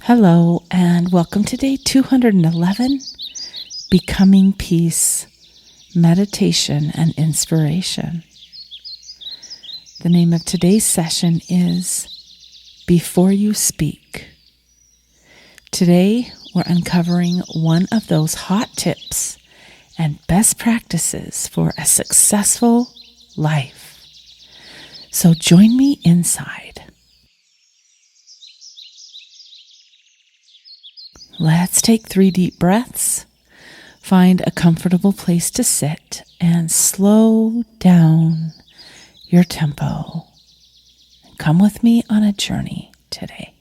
Hello, and welcome to day 211, Becoming Peace, Meditation and Inspiration. The name of today's session is Before You Speak. Today, we're uncovering one of those hot tips and best practices for a successful life. So join me inside. Let's take 3 deep breaths, find a comfortable place to sit, and slow down your tempo. Come with me on a journey today.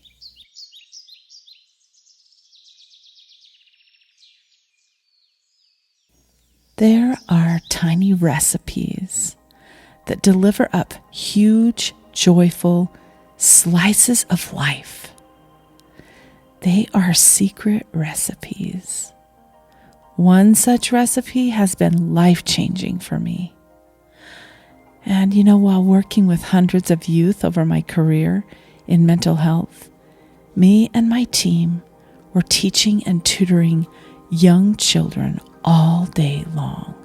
There are tiny recipes that deliver up huge, joyful slices of life. They are secret recipes. One such recipe has been life-changing for me. And while working with hundreds of youth over my career in mental health, me and my team were teaching and tutoring young children all day long.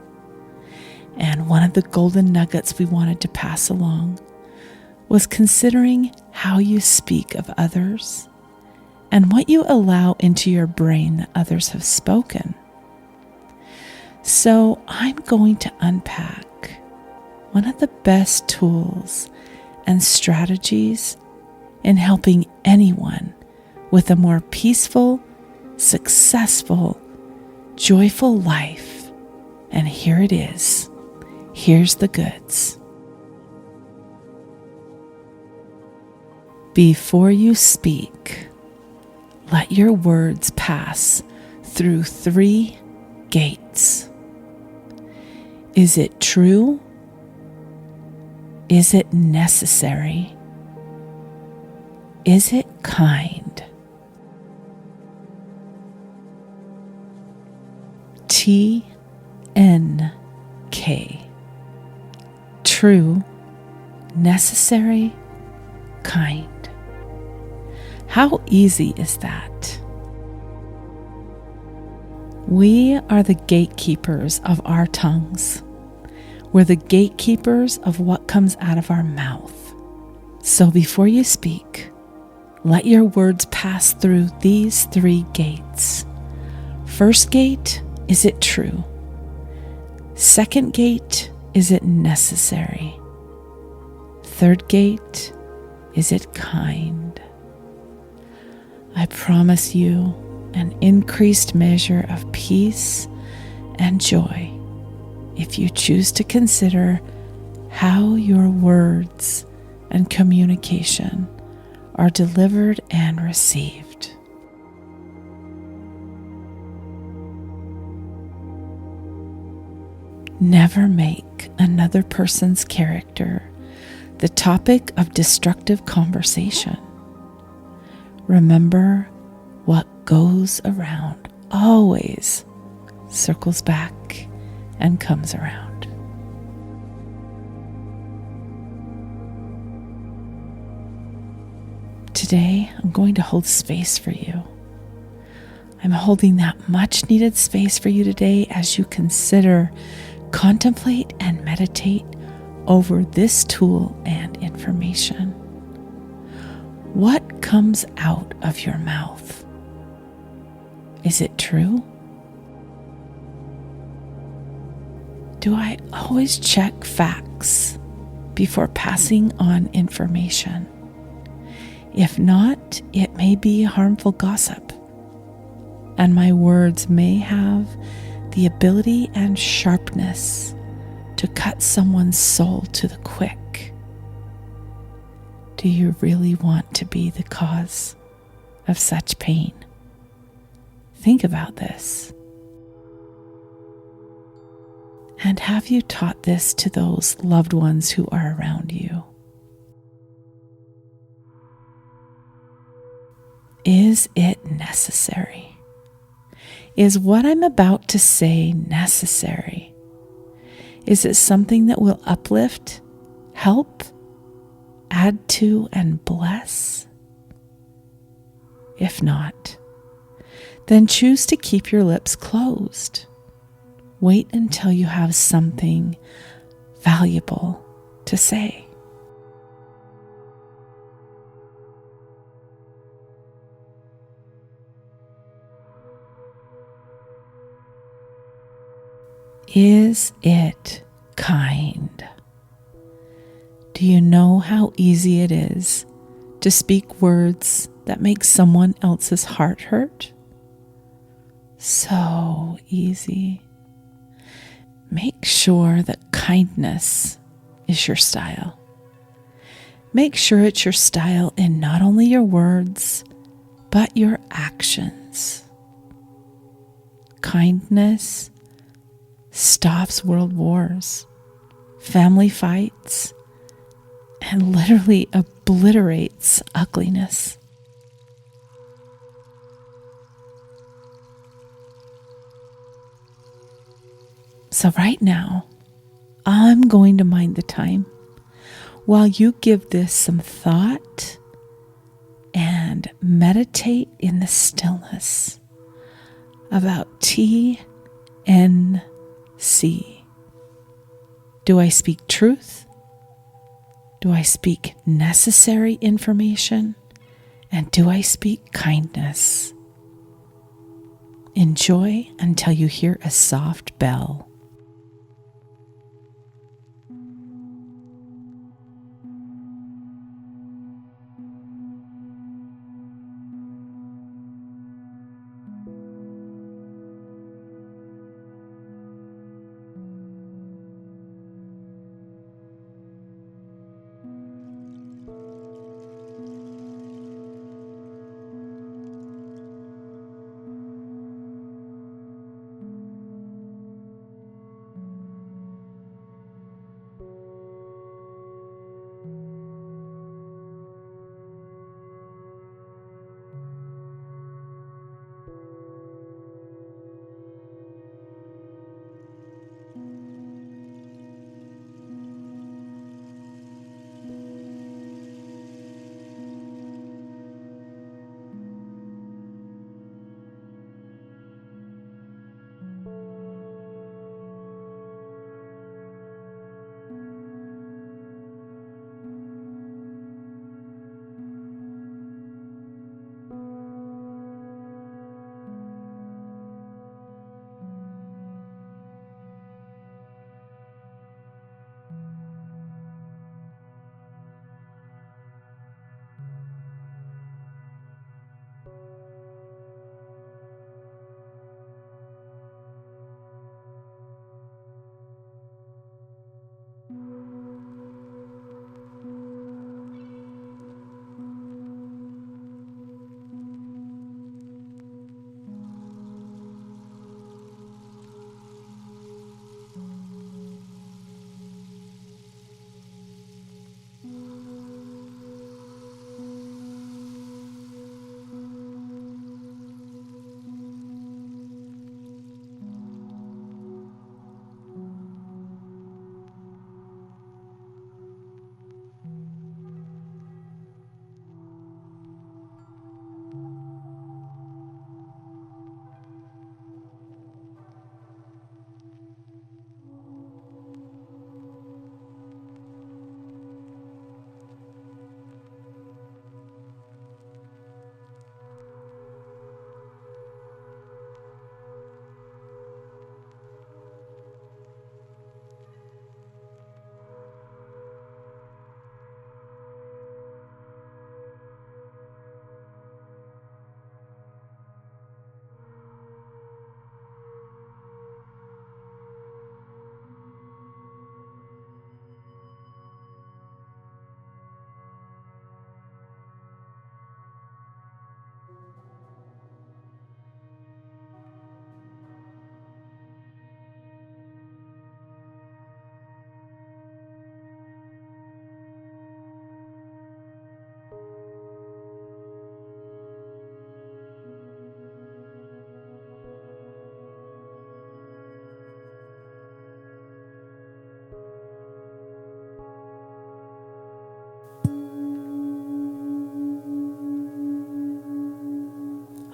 And one of the golden nuggets we wanted to pass along was considering how you speak of others and what you allow into your brain that others have spoken. So I'm going to unpack one of the best tools and strategies in helping anyone with a more peaceful, successful, joyful life. And here it is. Here's the goods. Before you speak, let your words pass through 3 gates. Is it true? Is it necessary? Is it kind? TNK. True, necessary, kind. How easy is that? We are the gatekeepers of our tongues. We're the gatekeepers of what comes out of our mouth. So before you speak, let your words pass through these 3 gates. First gate, is it true? Second gate, is it necessary? Third gate, is it kind? I promise you an increased measure of peace and joy if you choose to consider how your words and communication are delivered and received. Never make another person's character the topic of destructive conversation. Remember, what goes around always circles back and comes around. Today, I'm going to hold space for you. I'm holding that much needed space for you today as you consider, contemplate, and meditate over this tool and information. What comes out of your mouth? Is it true? Do I always check facts before passing on information? If not, it may be harmful gossip, and my words may have the ability and sharpness to cut someone's soul to the quick. Do you really want to be the cause of such pain? Think about this. And have you taught this to those loved ones who are around you? Is it necessary? Is what I'm about to say necessary? Is it something that will uplift, help, add to, and bless? If not, then choose to keep your lips closed. Wait until you have something valuable to say. Is it kind? Do you know how easy it is to speak words that make someone else's heart hurt? So easy. Make sure that kindness is your style. Make sure it's your style in not only your words, but your actions. Kindness stops world wars, family fights, and literally obliterates ugliness. So right now, I'm going to mind the time while you give this some thought and meditate in the stillness about TNC. Do I speak truth? Do I speak necessary information? And do I speak kindness? Enjoy until you hear a soft bell.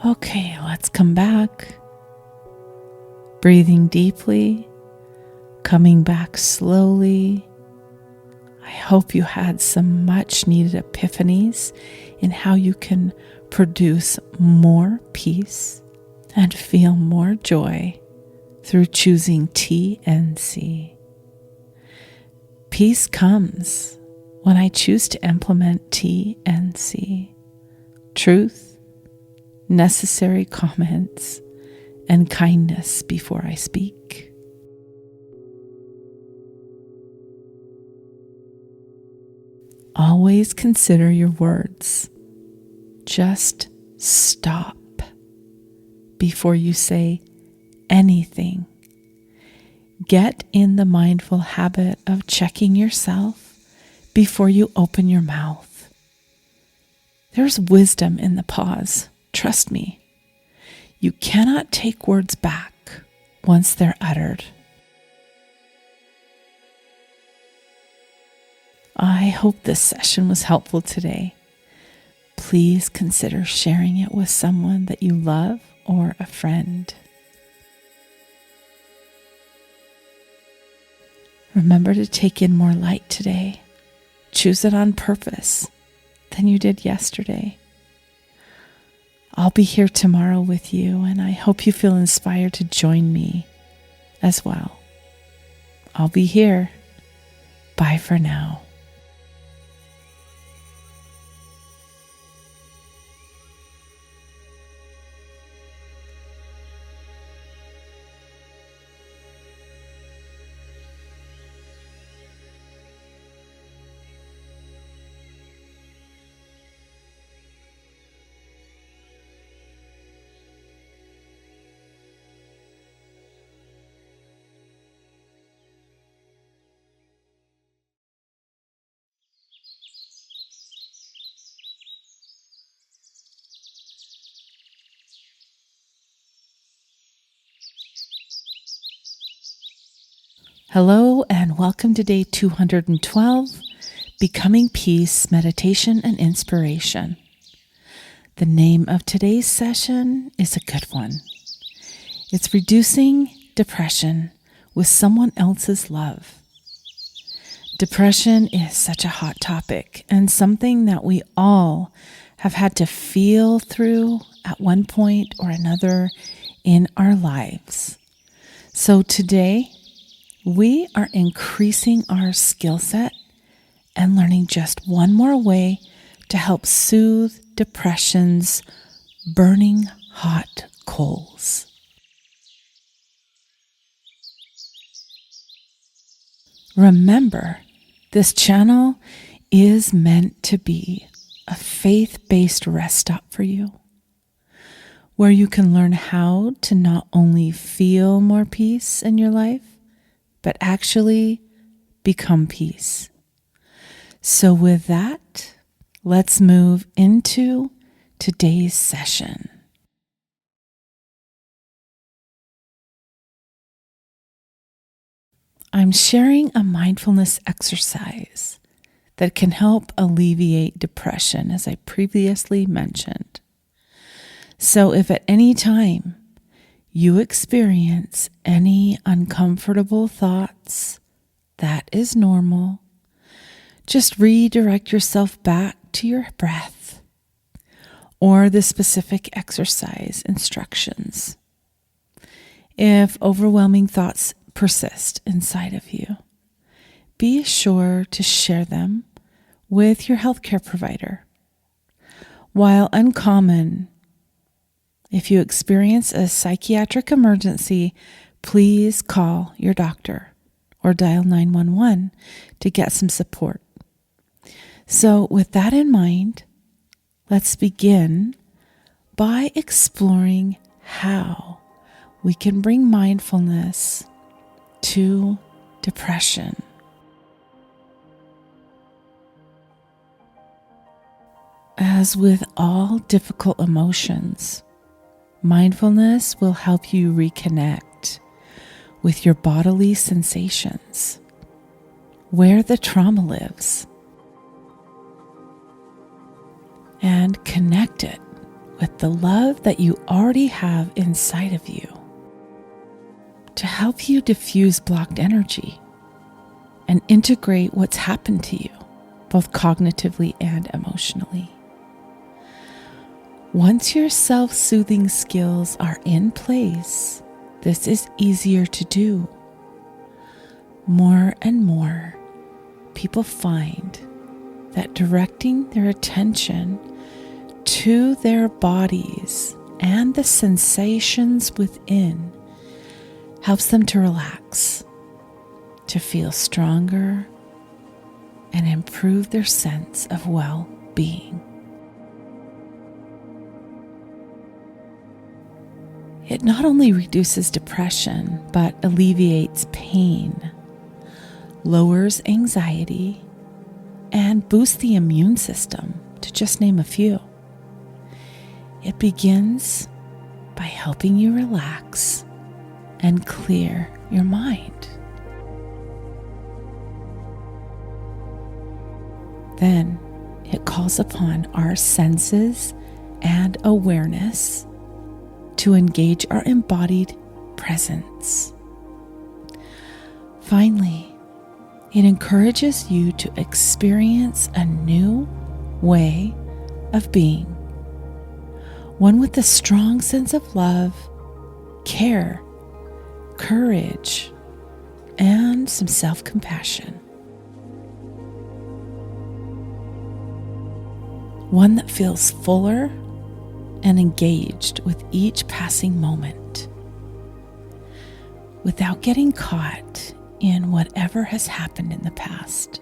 Okay, let's come back. Breathing deeply, coming back slowly. I hope you had some much needed epiphanies in how you can produce more peace and feel more joy through choosing TNC. Peace comes when I choose to implement TNC. Truth, necessary comments, and kindness before I speak. Always consider your words. Just stop before you say anything. Get in the mindful habit of checking yourself before you open your mouth. There's wisdom in the pause. Trust me. You cannot take words back once they're uttered. I hope this session was helpful today. Please consider sharing it with someone that you love or a friend. Remember to take in more light today. Choose it on purpose than you did yesterday. I'll be here tomorrow with you, and I hope you feel inspired to join me as well. I'll be here. Bye for now. Hello and welcome to day 212, Becoming Peace, Meditation and Inspiration. The name of today's session is a good one. It's Reducing Depression with Someone Else's Love. Depression is such a hot topic and something that we all have had to feel through at one point or another in our lives. So today, we are increasing our skill set and learning just one more way to help soothe depression's burning hot coals. Remember, this channel is meant to be a faith-based rest stop for you, where you can learn how to not only feel more peace in your life, but actually become peace. So with that, let's move into today's session. I'm sharing a mindfulness exercise that can help alleviate depression, as I previously mentioned. So if at any time you experience any uncomfortable thoughts, that is normal. Just redirect yourself back to your breath or the specific exercise instructions. If overwhelming thoughts persist inside of you, be sure to share them with your healthcare provider. While uncommon, if you experience a psychiatric emergency, please call your doctor or dial 911 to get some support. So with that in mind, let's begin by exploring how we can bring mindfulness to depression. As with all difficult emotions, mindfulness will help you reconnect with your bodily sensations, where the trauma lives, and connect it with the love that you already have inside of you to help you diffuse blocked energy and integrate what's happened to you, both cognitively and emotionally. Once your self-soothing skills are in place, this is easier to do. More and more, people find that directing their attention to their bodies and the sensations within helps them to relax, to feel stronger, and improve their sense of well-being. It not only reduces depression, but alleviates pain, lowers anxiety, and boosts the immune system, to just name a few. It begins by helping you relax and clear your mind. Then it calls upon our senses and awareness to engage our embodied presence. Finally, it encourages you to experience a new way of being, one with a strong sense of love, care, courage, and some self-compassion. One that feels fuller and engaged with each passing moment, without getting caught in whatever has happened in the past.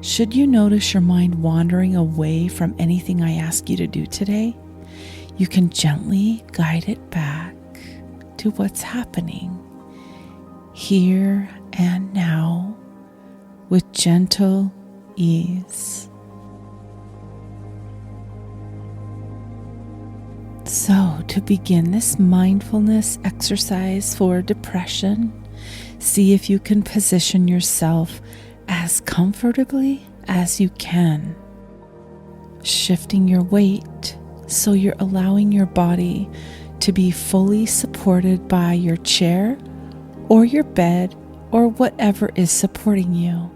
Should you notice your mind wandering away from anything I ask you to do today, you can gently guide it back to what's happening here and now with gentle ease. So, to begin this mindfulness exercise for depression, see if you can position yourself as comfortably as you can, shifting your weight so you're allowing your body to be fully supported by your chair or your bed or whatever is supporting you.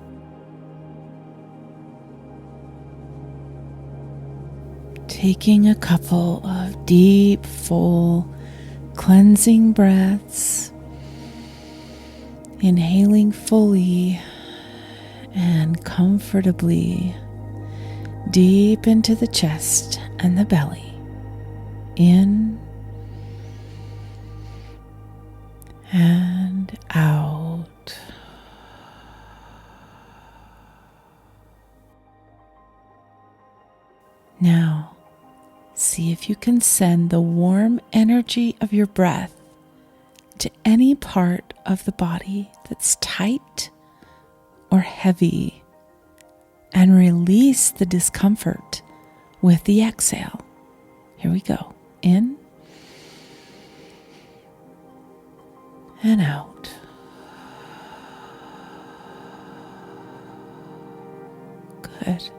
Taking a couple of deep, full, cleansing breaths, inhaling fully and comfortably deep into the chest and the belly. In and out. Now, see if you can send the warm energy of your breath to any part of the body that's tight or heavy, and release the discomfort with the exhale. Here we go. In and out. Good.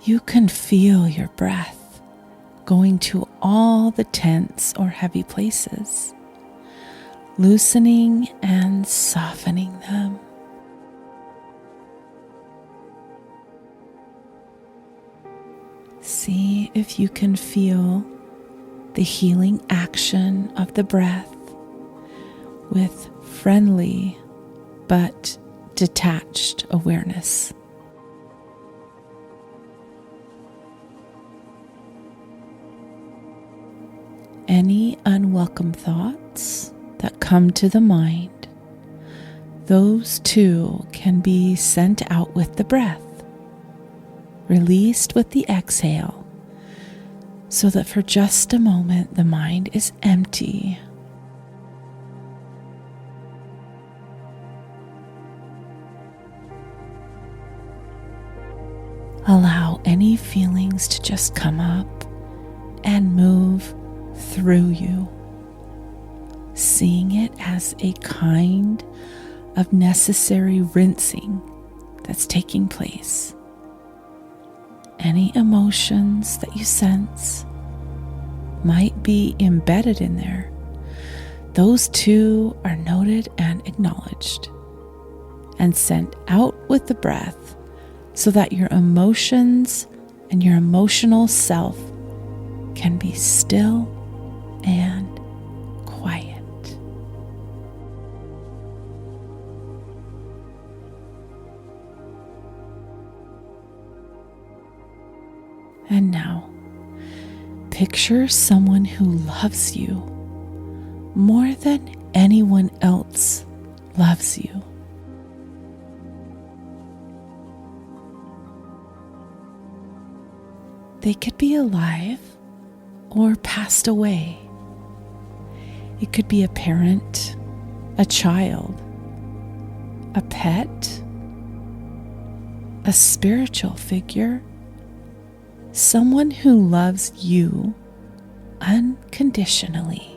You can feel your breath going to all the tense or heavy places, loosening and softening them. See if you can feel the healing action of the breath with friendly but detached awareness. Any unwelcome thoughts that come to the mind, those too can be sent out with the breath, released with the exhale, so that for just a moment the mind is empty. Allow any feelings to just come up and move through you, seeing it as a kind of necessary rinsing that's taking place. Any emotions that you sense might be embedded in there. Those too are noted and acknowledged and sent out with the breath so that your emotions and your emotional self can be still and quiet. And now, picture someone who loves you more than anyone else loves you. They could be alive or passed away. It could be a parent, a child, a pet, a spiritual figure, someone who loves you unconditionally.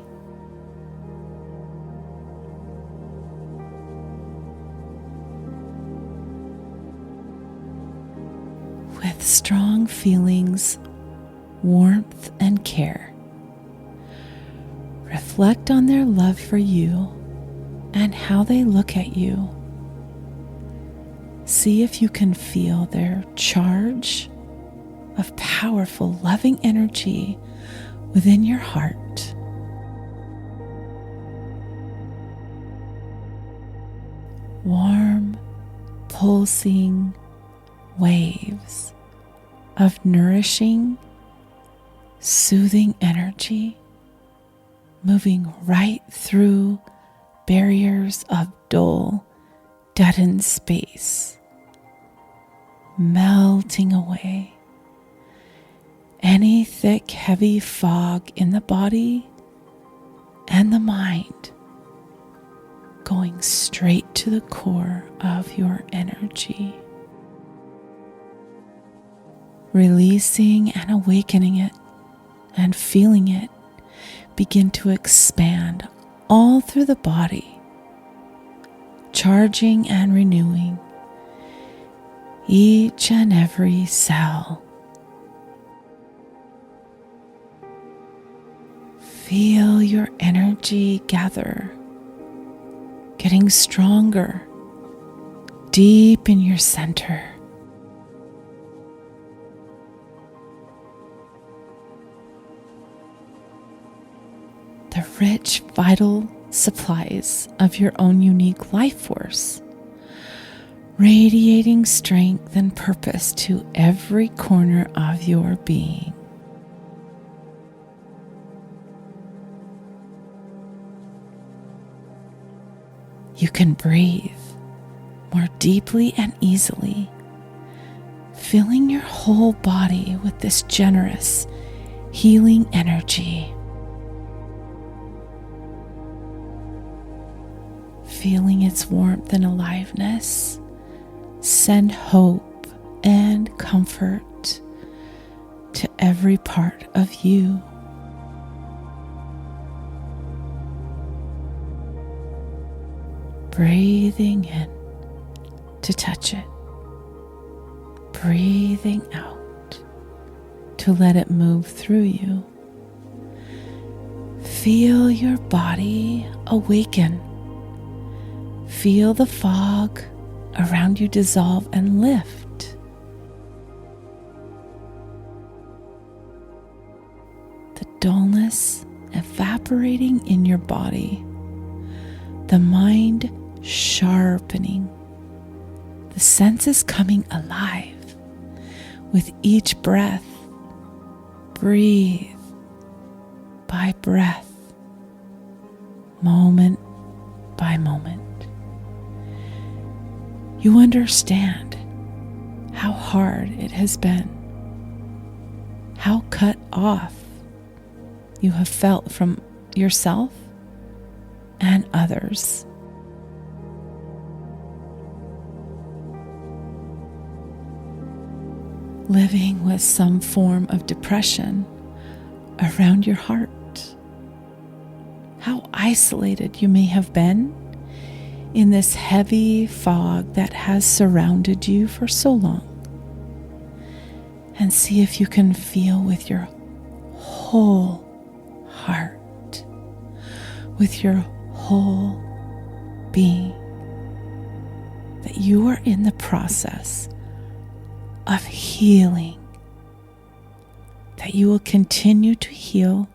With strong feelings, warmth, and care, reflect on their love for you and how they look at you. See if you can feel their charge of powerful, loving energy within your heart. Warm, pulsing waves of nourishing, soothing energy moving right through barriers of dull, deadened space, melting away any thick, heavy fog in the body and the mind, going straight to the core of your energy, releasing and awakening it and feeling it begin to expand all through the body, charging and renewing each and every cell. Feel your energy gather, getting stronger deep in your center. The rich, vital supplies of your own unique life force, radiating strength and purpose to every corner of your being. You can breathe more deeply and easily, filling your whole body with this generous, healing energy. Feeling its warmth and aliveness, send hope and comfort to every part of you. Breathing in to touch it, breathing out to let it move through you. Feel your body awaken. Feel the fog around you dissolve and lift. The dullness evaporating in your body, the mind sharpening, the senses coming alive with each breath. Breathe by breath, moment by moment. You understand how hard it has been, how cut off you have felt from yourself and others. Living with some form of depression around your heart. How isolated you may have been in this heavy fog that has surrounded you for so long. And see if you can feel with your whole heart, with your whole being, that you are in the process of healing, that you will continue to heal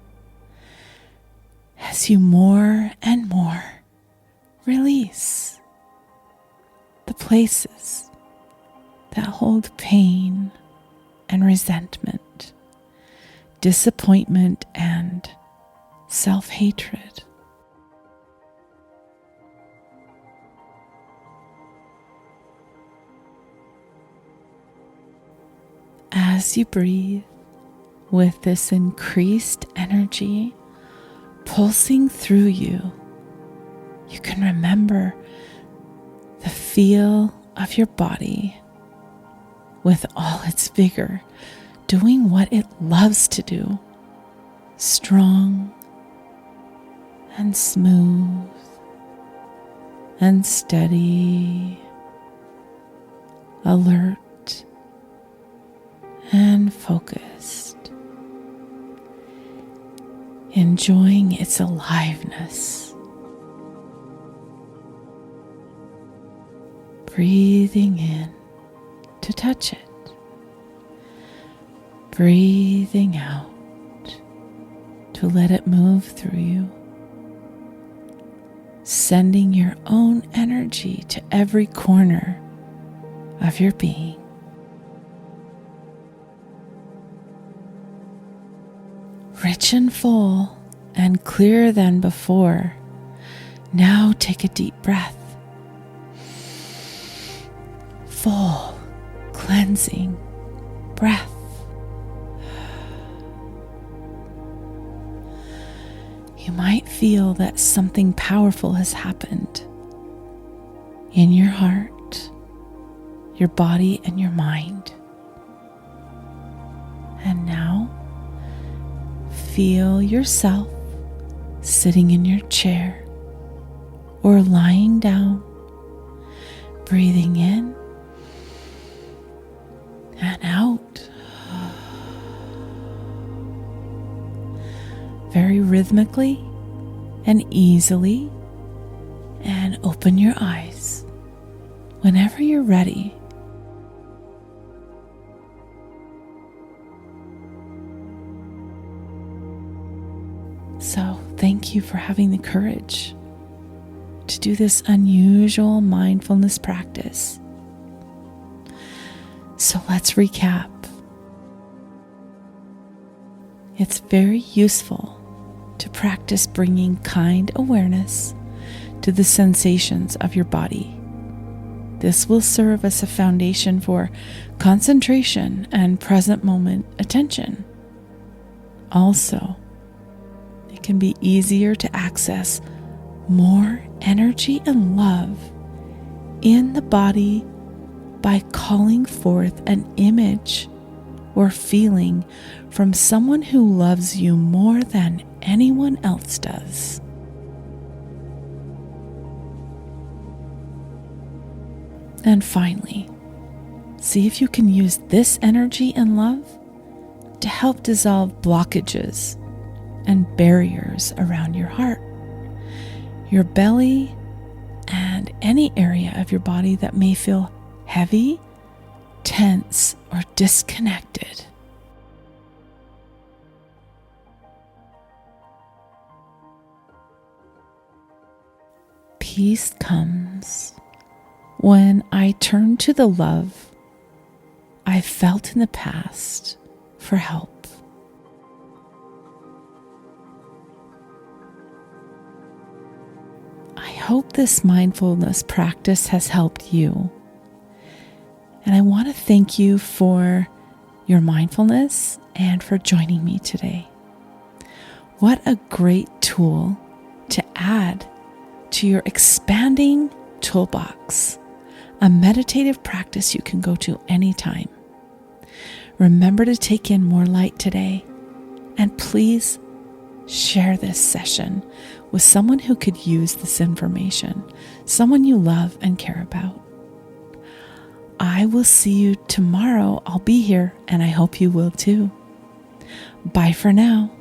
as you more and more release the places that hold pain and resentment, disappointment and self-hatred. As you breathe with this increased energy pulsing through you, you can remember the feel of your body with all its vigor, doing what it loves to do, strong and smooth and steady, alert and focused, enjoying its aliveness. Breathing in to touch it. Breathing out to let it move through you. Sending your own energy to every corner of your being. Rich and full and clearer than before, now take a deep breath. Full, cleansing breath. You might feel that something powerful has happened in your heart, your body, and your mind. And now, feel yourself sitting in your chair or lying down, breathing in and out, very rhythmically and easily, and open your eyes whenever you're ready. So, thank you for having the courage to do this unusual mindfulness practice. So let's recap. It's very useful to practice bringing kind awareness to the sensations of your body. This will serve as a foundation for concentration and present moment attention. Also, it can be easier to access more energy and love in the body by calling forth an image or feeling from someone who loves you more than anyone else does. And finally, see if you can use this energy and love to help dissolve blockages and barriers around your heart, your belly, and any area of your body that may feel heavy, tense, or disconnected. Peace comes when I turn to the love I felt in the past for help. I hope this mindfulness practice has helped you. And I want to thank you for your mindfulness and for joining me today. What a great tool to add to your expanding toolbox, a meditative practice you can go to anytime. Remember to take in more light today, and please share this session with someone who could use this information someone you love and care about. I will see you tomorrow. I'll be here, and I hope you will too. Bye for now.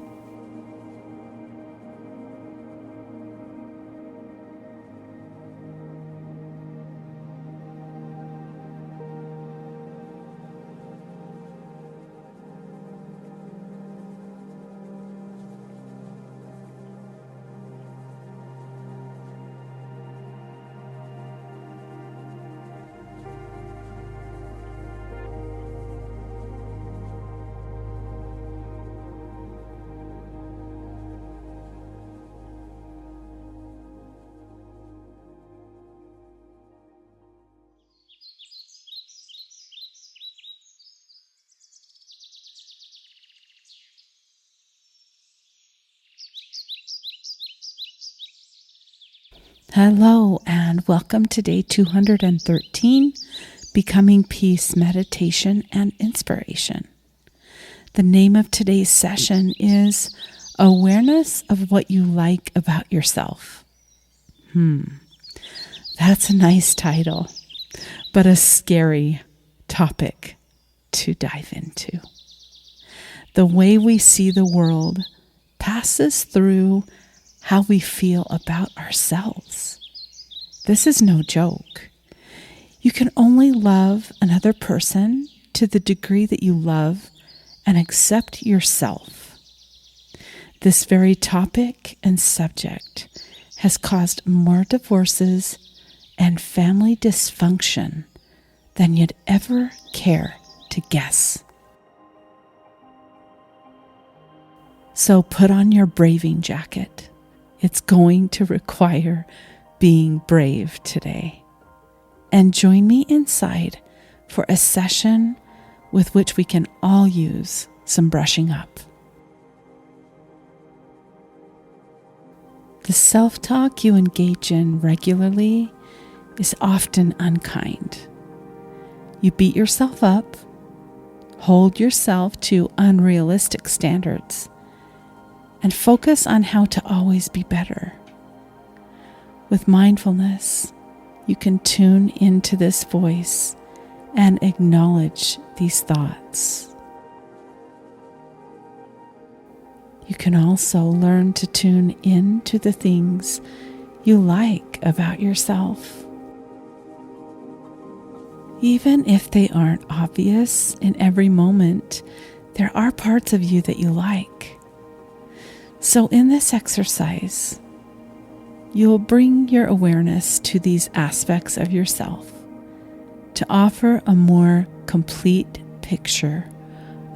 Hello and welcome to day 213, Becoming Peace Meditation and Inspiration. The name of today's session is Awareness of What You Like About Yourself. That's a nice title, but a scary topic to dive into. The way we see the world passes through how we feel about ourselves. This is no joke. You can only love another person to the degree that you love and accept yourself. This very topic and subject has caused more divorces and family dysfunction than you'd ever care to guess. So put on your braving jacket. It's going to require being brave today. And join me inside for a session with which we can all use some brushing up. The self-talk you engage in regularly is often unkind. You beat yourself up, hold yourself to unrealistic standards, and focus on how to always be better. With mindfulness, you can tune into this voice and acknowledge these thoughts. You can also learn to tune into the things you like about yourself. Even if they aren't obvious in every moment, there are parts of you that you like. So in this exercise, you'll bring your awareness to these aspects of yourself to offer a more complete picture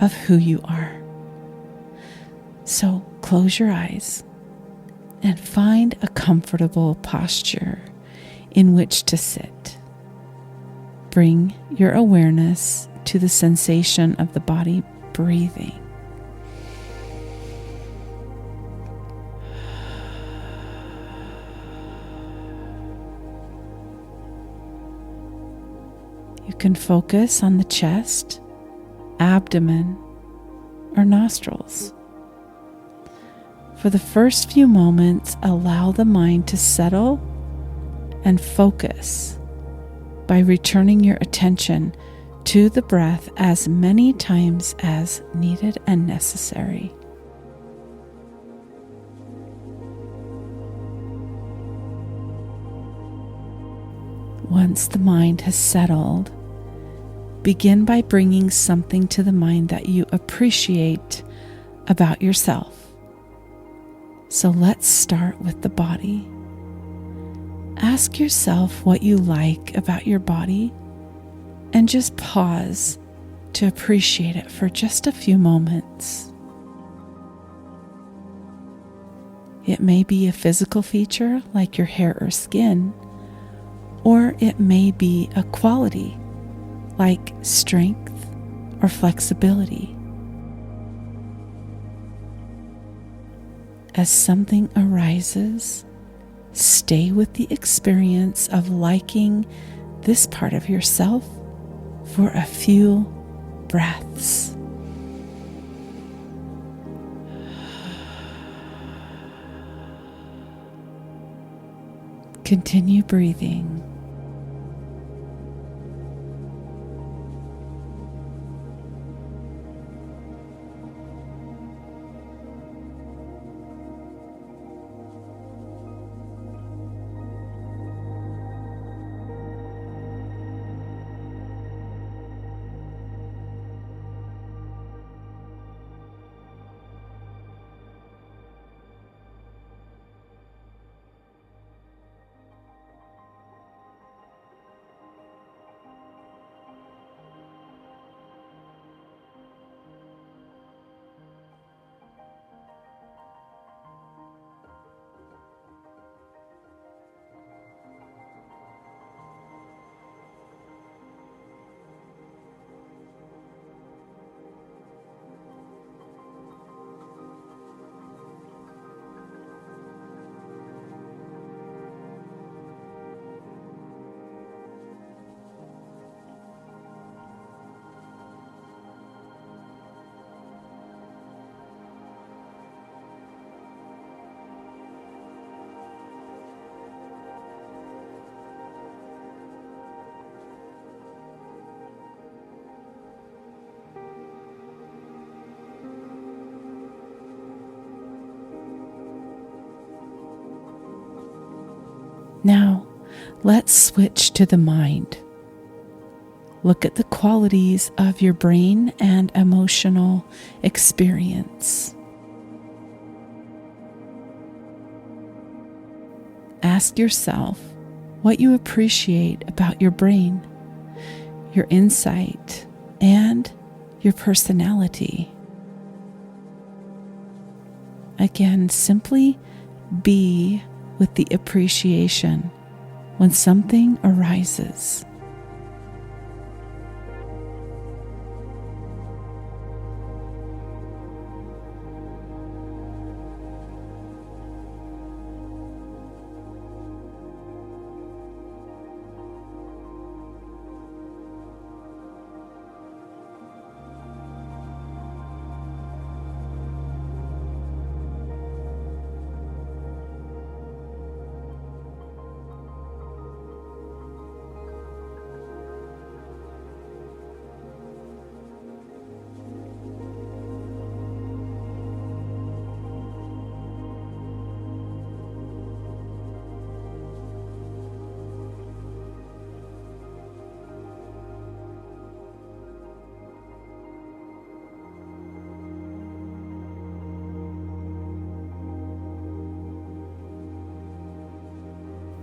of who you are. So close your eyes and find a comfortable posture in which to sit. Bring your awareness to the sensation of the body breathing. You can focus on the chest, abdomen, or nostrils. For the first few moments, allow the mind to settle and focus by returning your attention to the breath as many times as needed and necessary. Once the mind has settled, begin by bringing something to the mind that you appreciate about yourself. So let's start with the body. Ask yourself what you like about your body and just pause to appreciate it for just a few moments. It may be a physical feature like your hair or skin, or it may be a quality like strength or flexibility. As something arises, stay with the experience of liking this part of yourself for a few breaths. continue breathing. Now, let's switch to the mind. Look at the qualities of your brain and emotional experience. Ask yourself what you appreciate about your brain, your insight, and your personality. Again, simply be with the appreciation when something arises.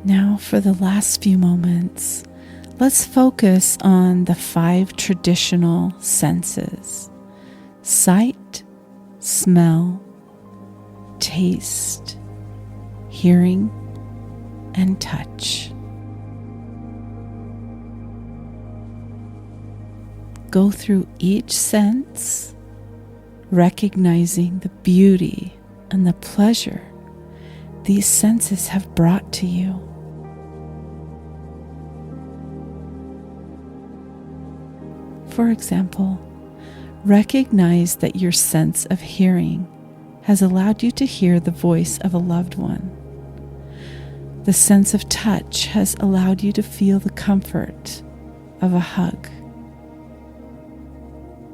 Now, for the last few moments, let's focus on the 5 traditional senses: sight, smell, taste, hearing, and touch. Go through each sense, recognizing the beauty and the pleasure these senses have brought to you. For example, recognize that your sense of hearing has allowed you to hear the voice of a loved one. The sense of touch has allowed you to feel the comfort of a hug.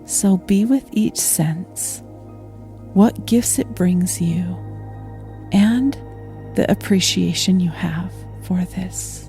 So be with each sense, what gifts it brings you, and the appreciation you have for this.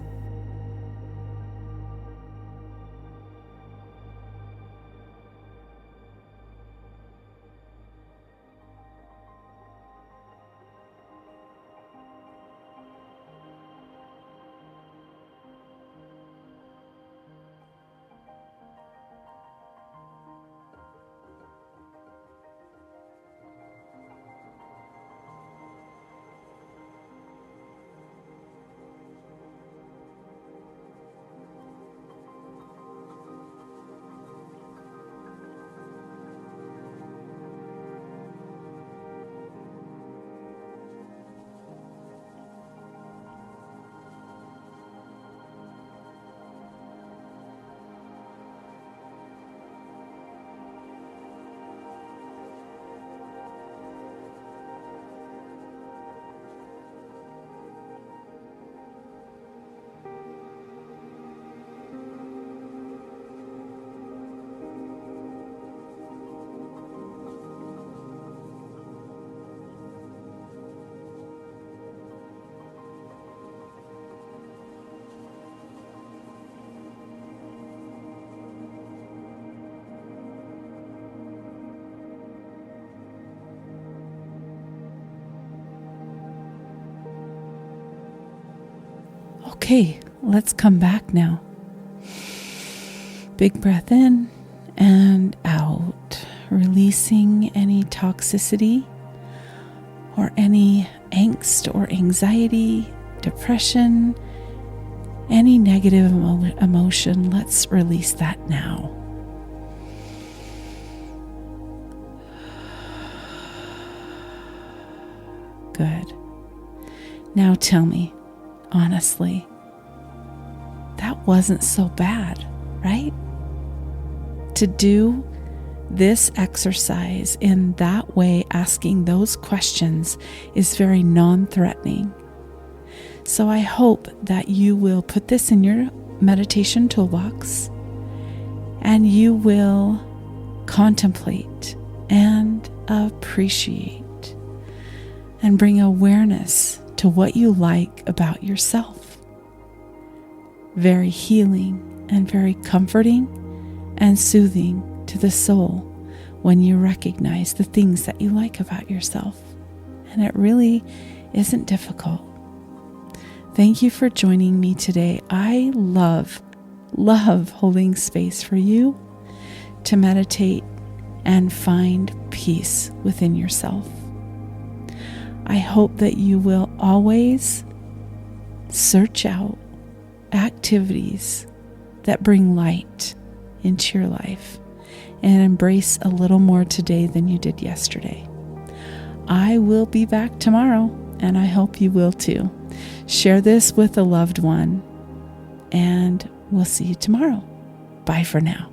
Okay, let's come back now. Big breath in and out, releasing any toxicity or any angst or anxiety, depression, any negative emotion. Let's release that now. Good. Now tell me, honestly, that wasn't so bad, right? To do this exercise in that way, asking those questions, is very non-threatening. So I hope that you will put this in your meditation toolbox and you will contemplate and appreciate and bring awareness to what you like about yourself. Very healing and very comforting and soothing to the soul when you recognize the things that you like about yourself. And it really isn't difficult. Thank you for joining me today. I love holding space for you to meditate and find peace within yourself. I hope that you will always search out activities that bring light into your life and embrace a little more today than you did yesterday. I will be back tomorrow, and I hope you will too. Share this with a loved one, and we'll see you tomorrow. Bye for now.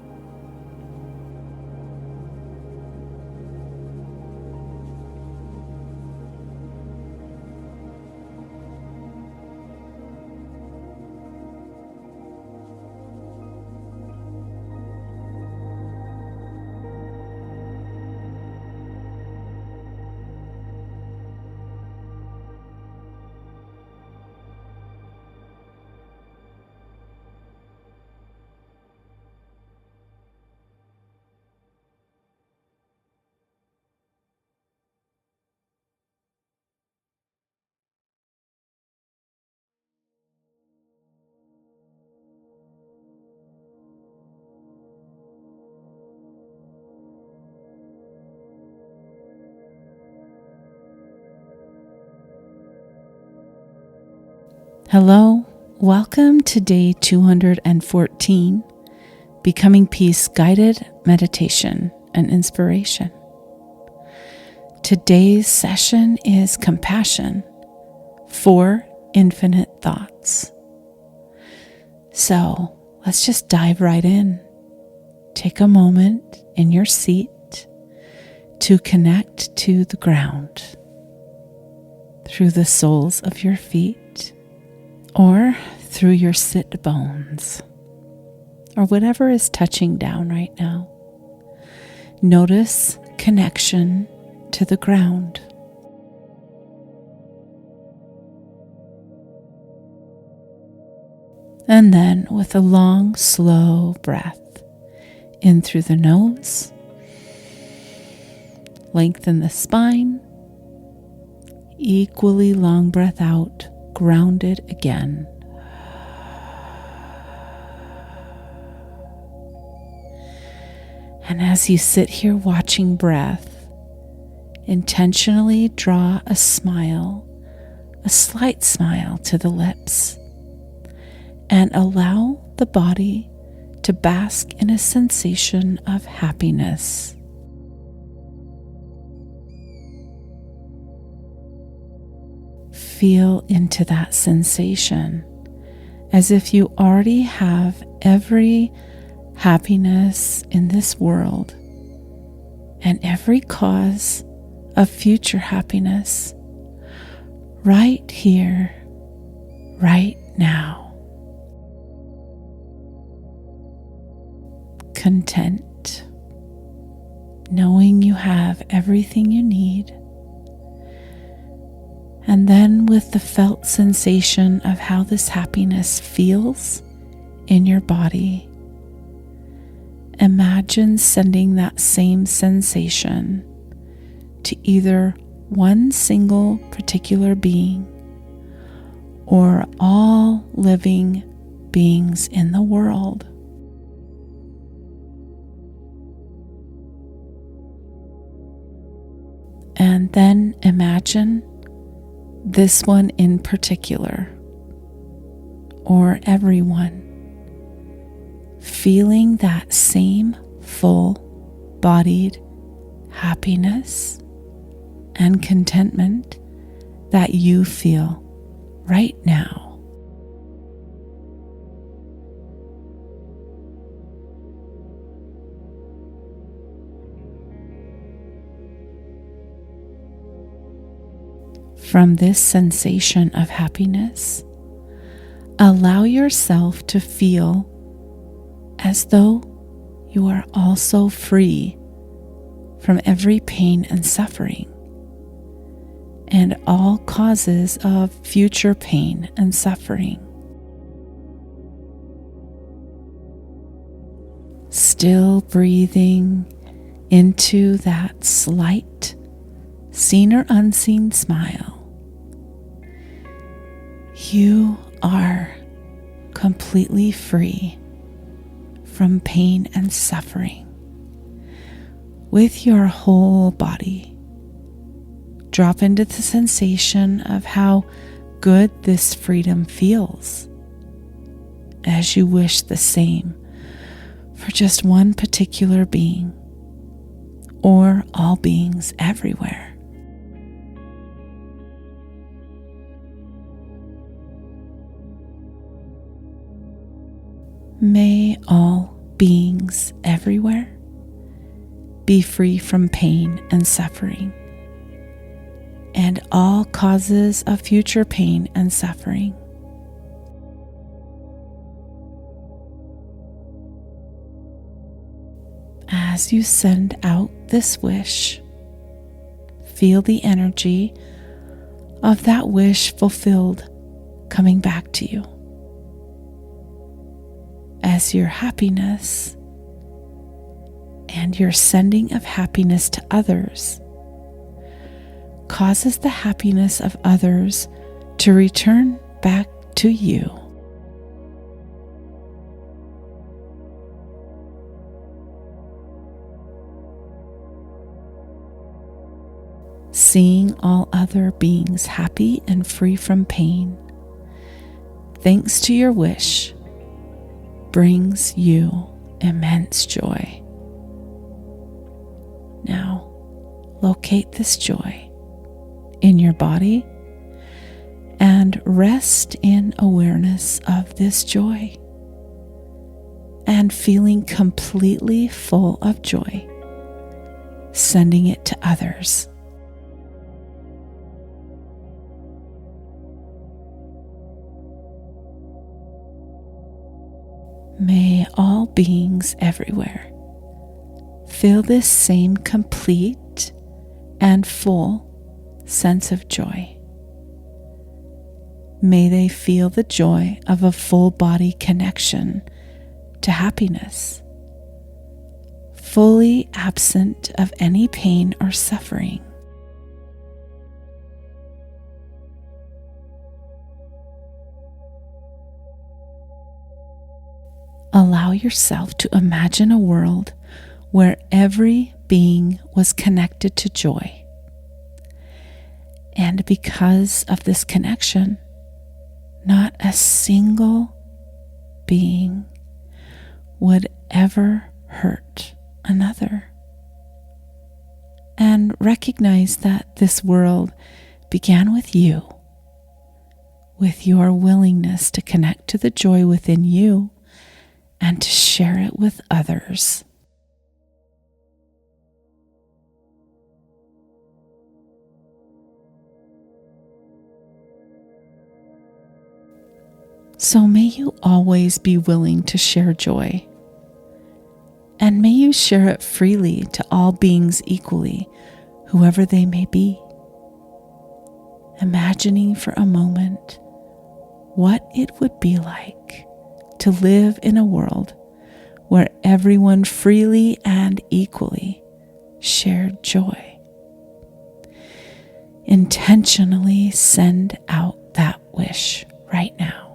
Hello, welcome to day 214, Becoming Peace Guided Meditation and Inspiration. Today's session is Compassion for Infinite Thoughts. So let's just dive right in. Take a moment in your seat to connect to the ground through the soles of your feet, or through your sit bones, or whatever is touching down right now. Notice connection to the ground. And then with a long, slow breath in through the nose, lengthen the spine, equally long breath out, grounded again. And as you sit here watching breath, intentionally draw a smile, a slight smile to the lips, and allow the body to bask in a sensation of happiness. Feel into that sensation as if you already have every happiness in this world and every cause of future happiness right here, right now. Content, knowing you have everything you need. And then with the felt sensation of how this happiness feels in your body, imagine sending that same sensation to either one single particular being or all living beings in the world. And then imagine this one in particular, or everyone, feeling that same full-bodied happiness and contentment that you feel right now. From this sensation of happiness, allow yourself to feel as though you are also free from every pain and suffering, and all causes of future pain and suffering. Still breathing into that slight, seen or unseen smile. You are completely free from pain and suffering with your whole body. Drop into the sensation of how good this freedom feels as you wish the same for just one particular being or all beings everywhere. May all beings everywhere be free from pain and suffering, and all causes of future pain and suffering. As you send out this wish, feel the energy of that wish fulfilled coming back to you. As your happiness and your sending of happiness to others causes the happiness of others to return back to you. Seeing all other beings happy and free from pain, thanks to your wish, brings you immense joy. Now, locate this joy in your body and rest in awareness of this joy and feeling completely full of joy, sending it to others. May all beings everywhere feel this same complete and full sense of joy. May they feel the joy of a full body connection to happiness, fully absent of any pain or suffering. Allow yourself to imagine a world where every being was connected to joy. And because of this connection, not a single being would ever hurt another. And recognize that this world began with you, with your willingness to connect to the joy within you and to share it with others. So may you always be willing to share joy, and may you share it freely to all beings equally, whoever they may be. Imagining for a moment what it would be like to live in a world where everyone freely and equally shared joy. Intentionally send out that wish right now.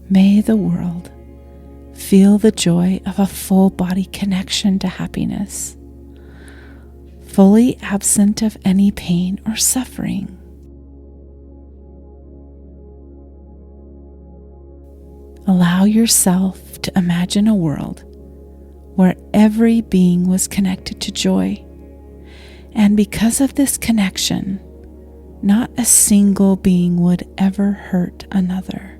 May the world feel the joy of a full body connection to happiness, fully absent of any pain or suffering. Allow yourself to imagine a world where every being was connected to joy, and because of this connection, not a single being would ever hurt another.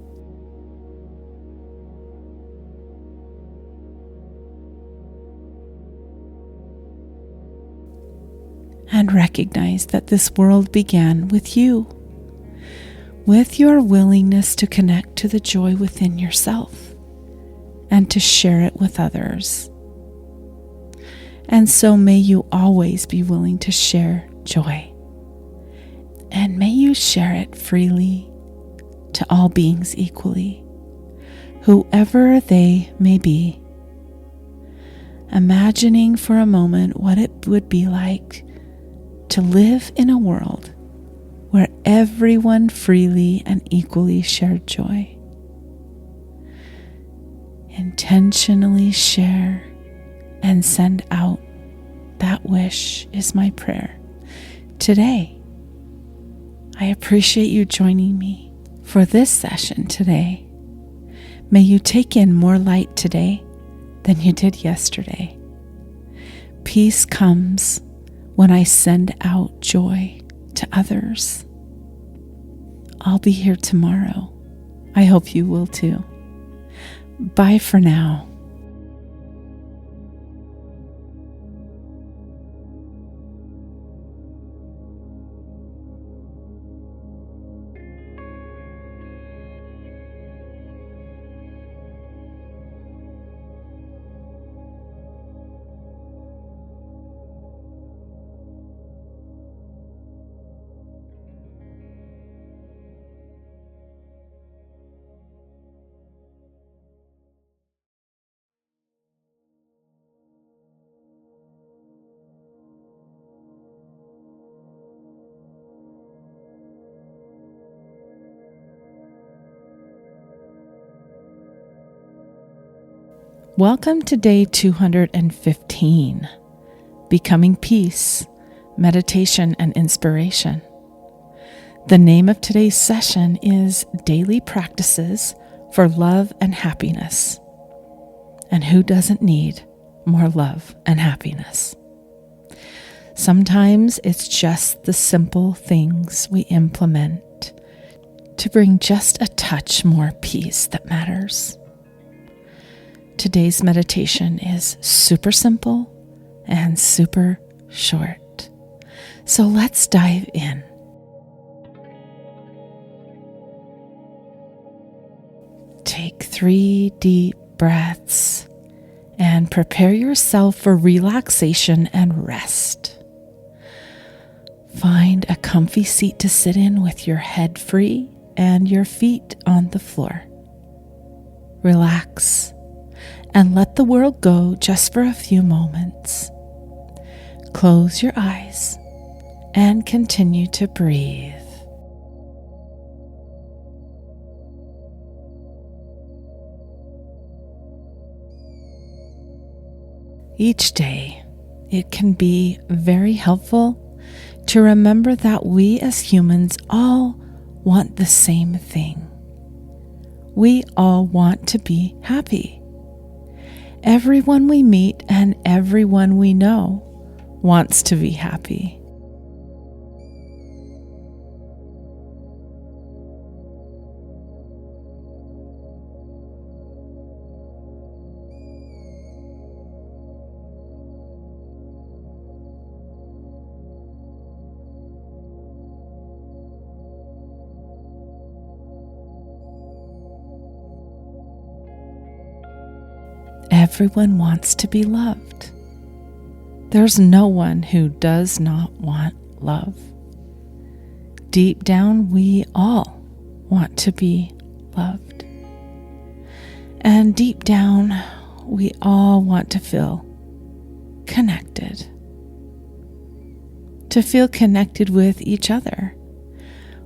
And recognize that this world began with you, with your willingness to connect to the joy within yourself and to share it with others. And so may you always be willing to share joy, and may you share it freely to all beings equally, whoever they may be, imagining for a moment what it would be like to live in a world where everyone freely and equally shared joy. Intentionally share and send out that wish is my prayer today. I appreciate you joining me for this session today. May you take in more light today than you did yesterday. Peace comes when I send out joy to others. I'll be here tomorrow. I hope you will too. Bye for now. Welcome to day 215, Becoming Peace, Meditation and Inspiration. The name of today's session is Daily Practices for Love and Happiness. And who doesn't need more love and happiness? Sometimes it's just the simple things we implement to bring just a touch more peace that matters. Today's meditation is super simple and super short. So let's dive in. Take 3 deep breaths and prepare yourself for relaxation and rest. Find a comfy seat to sit in with your head free and your feet on the floor. Relax and let the world go just for a few moments. Close your eyes and continue to breathe. Each day, it can be very helpful to remember that we as humans all want the same thing. We all want to be happy. Everyone we meet and everyone we know wants to be happy. Everyone wants to be loved. There's no one who does not want love. Deep down, we all want to be loved. And deep down, we all want to feel connected. To feel connected with each other,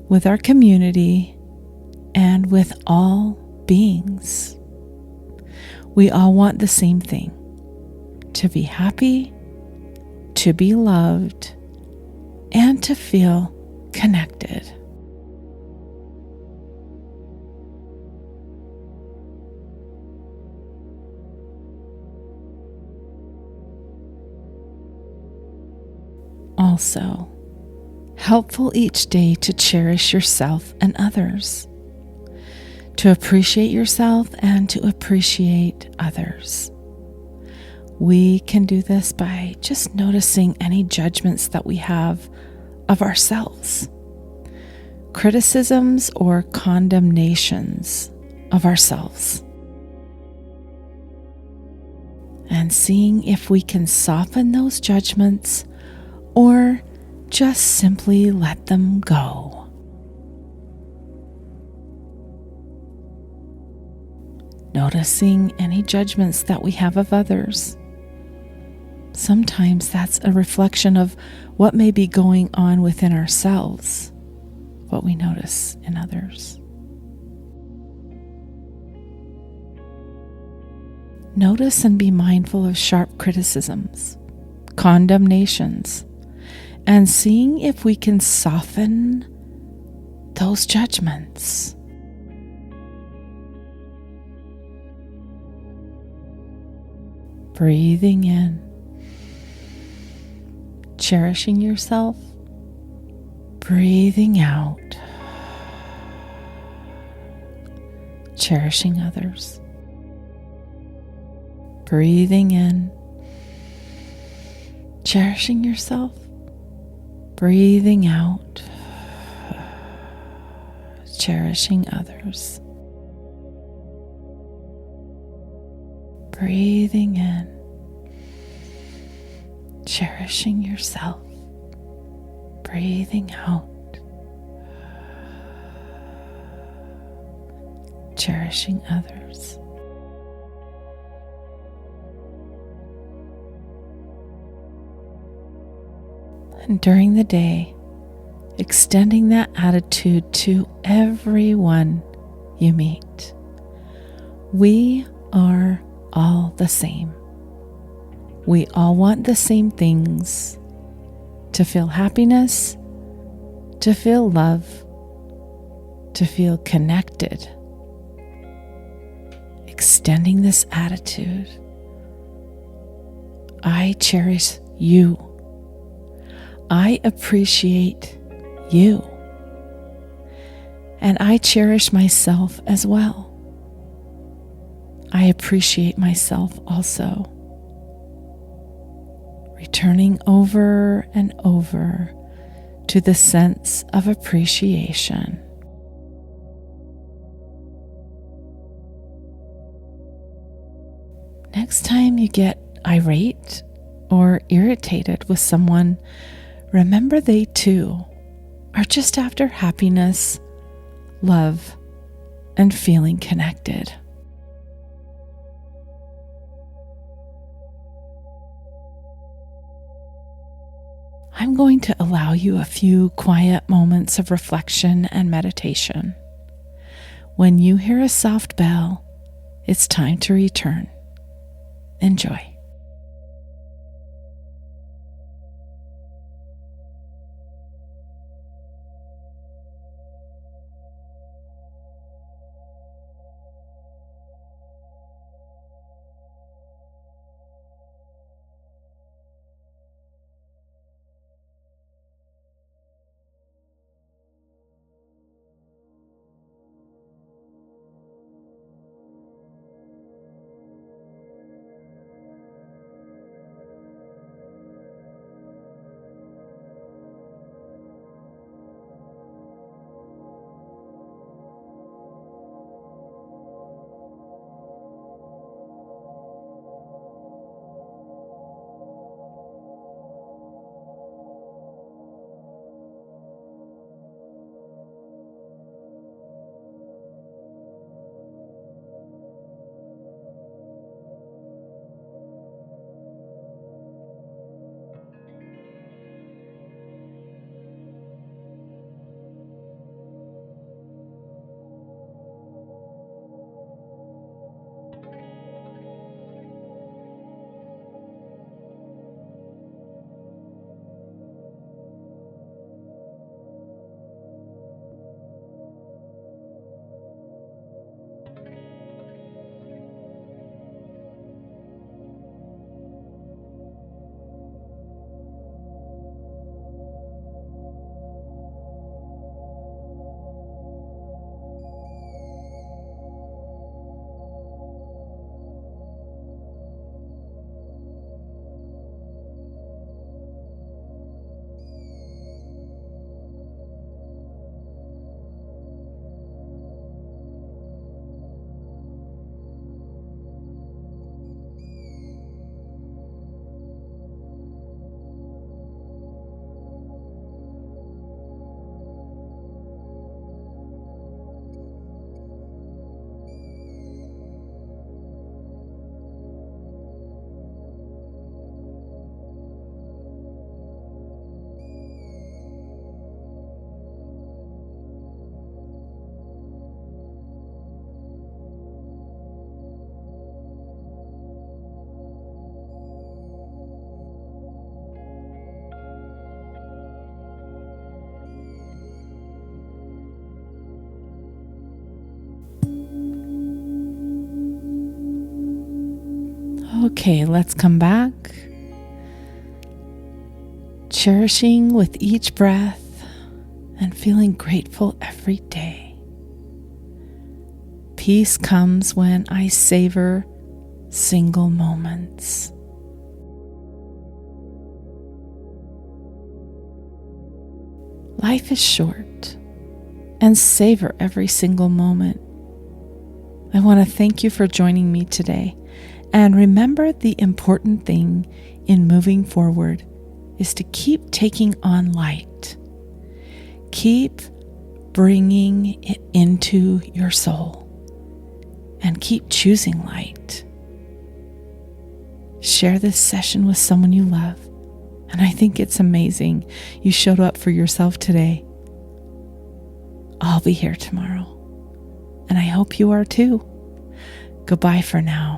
with our community, and with all beings. We all want the same thing: to be happy, to be loved, and to feel connected. Also, helpful each day to cherish yourself and others, to appreciate yourself and to appreciate others. We can do this by just noticing any judgments that we have of ourselves, criticisms or condemnations of ourselves, and seeing if we can soften those judgments or just simply let them go. Noticing any judgments that we have of others. Sometimes that's a reflection of what may be going on within ourselves, what we notice in others. Notice and be mindful of sharp criticisms, condemnations, and seeing if we can soften those judgments. Breathing in, cherishing yourself, breathing out, cherishing others, breathing in, cherishing yourself, breathing out, cherishing others. Breathing in, cherishing yourself, breathing out, cherishing others. And during the day, extending that attitude to everyone you meet. We are all the same. We all want the same things: to feel happiness, to feel love, to feel connected. Extending this attitude. I cherish you. I appreciate you. And I cherish myself as well. I appreciate myself also. Returning over and over to the sense of appreciation. time you get irate or irritated with someone, remember they too are just after happiness, love, and feeling connected. I'm going to allow you a few quiet moments of reflection and meditation. When you hear a soft bell, it's time to return. Enjoy. Okay, let's come back. Cherishing with each breath and feeling grateful every day. Peace comes when I savor single moments. Life is short, and savor every single moment. I want to thank you for joining me today. And remember, the important thing in moving forward is to keep taking on light. Keep bringing it into your soul and keep choosing light. Share this session with someone you love. And I think it's amazing you showed up for yourself today. I'll be here tomorrow. And I hope you are too. Goodbye for now.